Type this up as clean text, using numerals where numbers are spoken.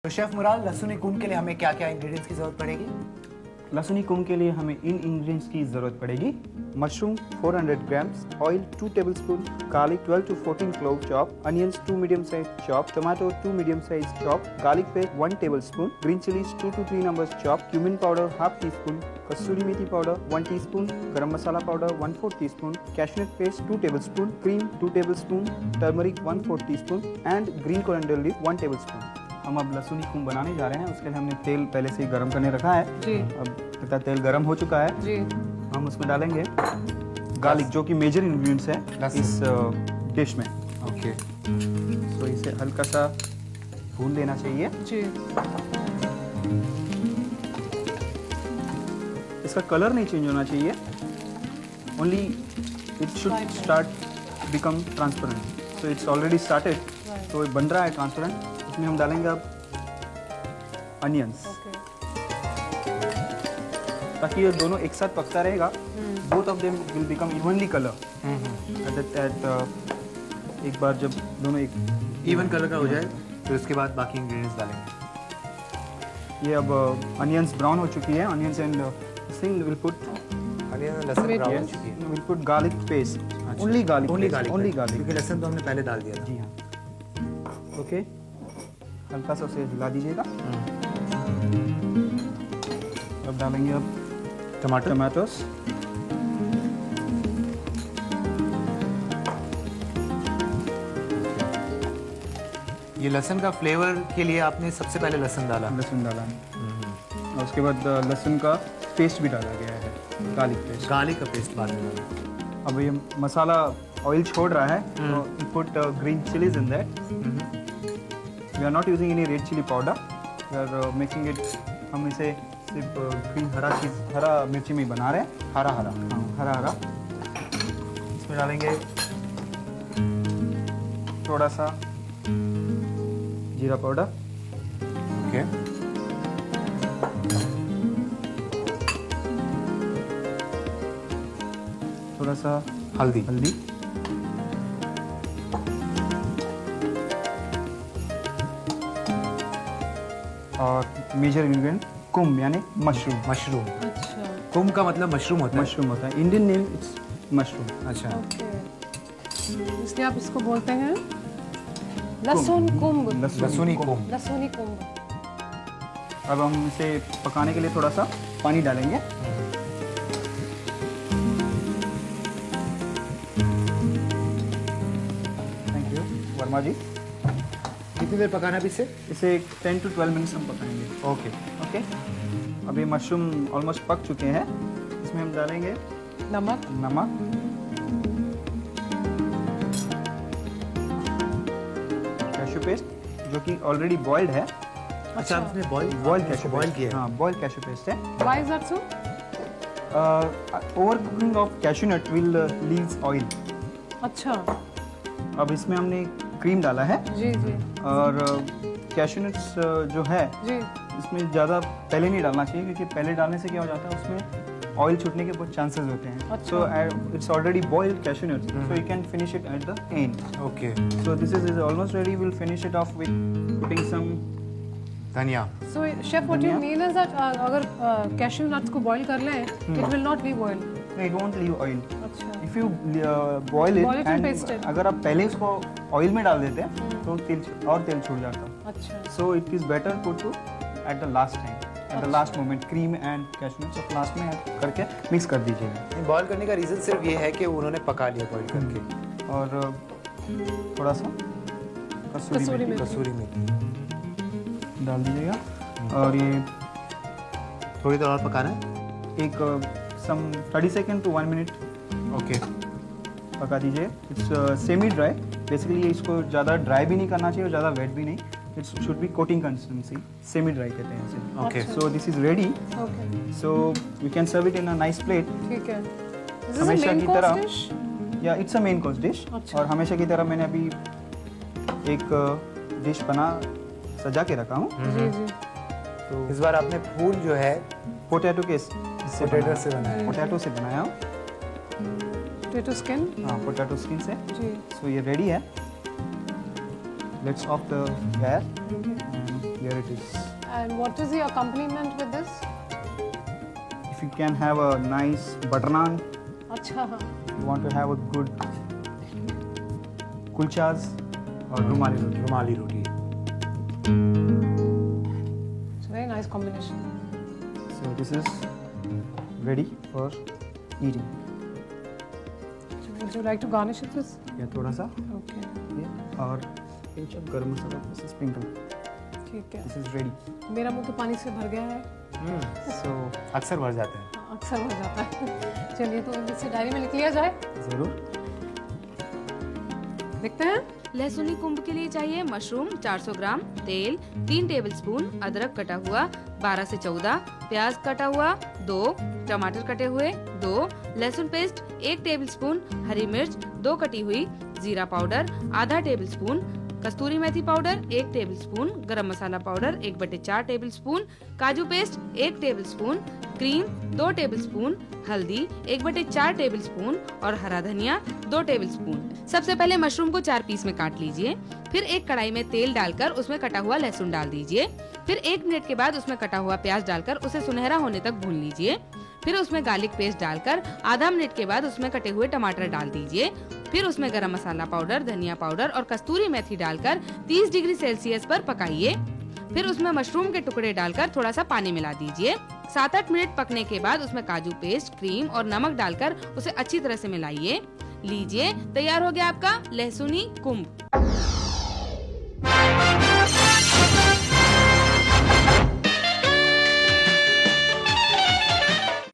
तो शेफ मुराद, लहसुनी कुम के लिए हमें क्या क्या इंग्रेडिएंट्स की जरूरत पड़ेगी? लहसुनी कुम के लिए हमें इन इंग्रेडिएंट्स की ज़रूरत पड़ेगी। Mushroom 400 grams, oil 2 tablespoon, garlic 12 to 14 clove chop, onions 2 medium size chop, tomato 2 medium size chop, garlic paste 1 tablespoon, green chillies 2 to 3 numbers chop, cumin powder half teaspoon, kasuri methi powder 1 teaspoon, garam masala powder 1/4 teaspoon, cashew nut paste 2 tablespoon, cream 2 tablespoon, turmeric 1/4 teaspoon and green coriander leaf 1 tablespoon. हम अब लहसुनी कुम बनाने जा रहे हैं। उसके लिए हमने तेल पहले से ही गर्म करने रखा है जी। अब तथा तेल गर्म हो चुका है जी। हम उसमें डालेंगे गार्लिक, जो कि मेजर इंग्रेडिएंट्स है इस डिश में। ओके, तो इसे हल्का सा भून लेना चाहिए। जी। इसका कलर नहीं चेंज होना चाहिए, only it should start become transparent. So it's already started, तो ये बन रहा है ट्रांसपेरेंट। उसमें हम डालेंगे अब अनियंस, ताकि ये दोनों एक साथ पकता रहेगा। Both of them will become evenly colour एक बार जब दोनों एक इवन कलर का हो जाए तो उसके बाद बाकी इंग्रेडिएंट्स डालेंगे। ये अब अनियंस ब्राउन हो चुकी है। Onions and Singh will put लहसुन ब्राउन हो चुकी है। Will put garlic paste, only garlic, only garlic, क्योंकि लहसुन तो हमने पहले डाल दिया था। जी हाँ। ओके, हल्का सा उसे हिला दीजिएगा। अब डालेंगे अब टमाटोस। ये लहसुन का फ्लेवर के लिए आपने सबसे पहले लहसुन डाला। लहसुन डाला है और उसके बाद लहसुन का पेस्ट भी डाला गया है, गार्लिक पेस्ट। गार्लिक का पेस्ट बाद में डाला। अब ये मसाला ऑयल छोड़ रहा है, तो you put green chilies in that. We are not using any red chili powder. We are making it, हम इसे सिर्फ ग्रीन हरा मिर्ची में ही बना रहे हैं। हरा। इसमें डालेंगे थोड़ा सा जीरा पाउडर। ओके, थोड़ा सा हल्दी। और मेजर इंग्रेडिएंट कुम, यानी मशरूम। अच्छा। कुम का मतलब मशरूम होता है। मशरूम होता है, इंडियन नेम इट्स मशरूम। अच्छा, ओके, इसलिए आप इसको बोलते हैं लहसुन कुंभ। लहसुनी कुम। लहसुनी कुंभ। अब हम इसे पकाने के लिए थोड़ा सा पानी डालेंगे। थैंक यू वर्मा जी। कितनी देर पकाना भी इसे 10 to 12 मिनट्स हम पकाएंगे। ओके। अभी मशरूम ऑलमोस्ट पक चुके हैं। इसमें हम डालेंगे नमक, कैशू पेस्ट, जो कि ऑलरेडी बॉइल्ड है। अच्छा, आपने बॉइल कैशू बॉइल पेस्ट, किया है। हाँ, बॉइल कैशू पेस्ट है। Why is that so? Over cooking of cashew nut will leaves oil. अच्छा। अब इसमें हमने क्रीम डाला है जी। और कैशू नट्स जो है जी। इसमें ज़्यादा पहले नहीं डालना चाहिए, क्योंकि पहले डालने से क्या हो जाता है, उसमें ऑयल छूटने के बहुत चांसेस होते हैं। अच्छा। So it's already boiled cashew nuts, so you can finish it at the end. Okay, so this is almost ready. Will finish it off with putting some dhania. So chef, what you धनिया। mean is that अगर cashew nuts को boil कर लें, it will not leave oil. It won't leave oil अच्छा। If you boil Boil it it and paste and it. अगर आप पहले उसको ऑयल में डाल देते तो तेल छूट जाता। अच्छा। So it is better put to at the last time, at the last moment, cream and cashew nuts last में ऐड करके मिक्स कर दीजिएगा। बॉईल करने का रीज़न सिर्फ ये है कि उन्होंने पका लिया बॉईल करके। और थोड़ा सा कसूरी मेथी। कसूरी मेथी डाल दीजिएगा और ये थोड़ी देर और पकाना है। एक सम 30 सेकेंड टू 1 मिनट ओके, पका दीजिए। इट्स सेमी ड्राई, बेसिकली इसको ज़्यादा ड्राई भी नहीं करना चाहिए और ज़्यादा वेट भी नहीं। It's should be coating consistency, semi dry कहते हैं इसे। Okay, so this is ready. Okay, so you can serve it in a nice plate. ठीक है। This is a हमेशा main की course तरह dish? या it's a main course dish. अच्छा। और हमेशा की तरह मैंने अभी एक डिश सजा के रखा हूँ। जी। तो इस बार आपने फूल जो है पोटैटो के पोटैटो से बनाया है। पोटैटो से बनाया हूँ। Potato skin. हाँ, पोटैटो स्किन से। जी। सो ये रेडी है। Let's of the gas, here it is. And what is the accompaniment with this? If you can have a nice butter naan, अच्छा हाँ. you want to have a good kulchas or rumali roti. Rumali roti. It's a very nice combination. So this is ready for eating. Would you like to garnish it with? या थोड़ा सा Okay. ये और pinch of garam masala plus sprinkle. ठीक है. This is ready. मेरा मुंह तो पानी से भर गया है. So अक्सर भर जाते हैं. अक्सर हो जाता है. चलिए तो इसे डायरी में लिख लिया जाए. जरूर. देखते हैं. लहसुनी कुंभ के लिए चाहिए मशरूम 400 ग्राम, तेल 3 टेबलस्पून, अदरक कटा हुआ 12 से 14, प्याज कटा हुआ 2, टमाटर कटे हुए 2, लहसुन पेस्ट 1 टेबलस्पून, हरी मिर्च 2 कटी हुई, जीरा पाउडर आधा टेबलस्पून, कस्तूरी मेथी पाउडर 1 टेबलस्पून, गरम मसाला पाउडर 1/4 टेबलस्पून, काजू पेस्ट 1 टेबलस्पून, क्रीम 2 टेबलस्पून, हल्दी 1/4 टेबलस्पून और हरा धनिया 2 टेबलस्पून। सबसे पहले मशरूम को 4 पीस में काट लीजिए। फिर एक कढ़ाई में तेल डालकर उसमें कटा हुआ लहसुन डाल दीजिए। फिर 1 मिनट के बाद उसमें कटा हुआ प्याज डालकर उसे सुनहरा होने तक भून लीजिए। फिर उसमें गार्लिक पेस्ट डालकर आधा मिनट के बाद उसमें कटे हुए टमाटर डाल दीजिए। फिर उसमें गरम मसाला पाउडर, धनिया पाउडर और कस्तूरी मेथी डालकर 30 डिग्री सेल्सियस पर पकाइए। फिर उसमें मशरूम के टुकड़े डालकर थोड़ा सा पानी मिला दीजिए। 7-8 मिनट पकने के बाद उसमें काजू पेस्ट, क्रीम और नमक डालकर उसे अच्छी तरह से मिलाइए। लीजिए, तैयार हो गया आपका लहसुनी कुंभ।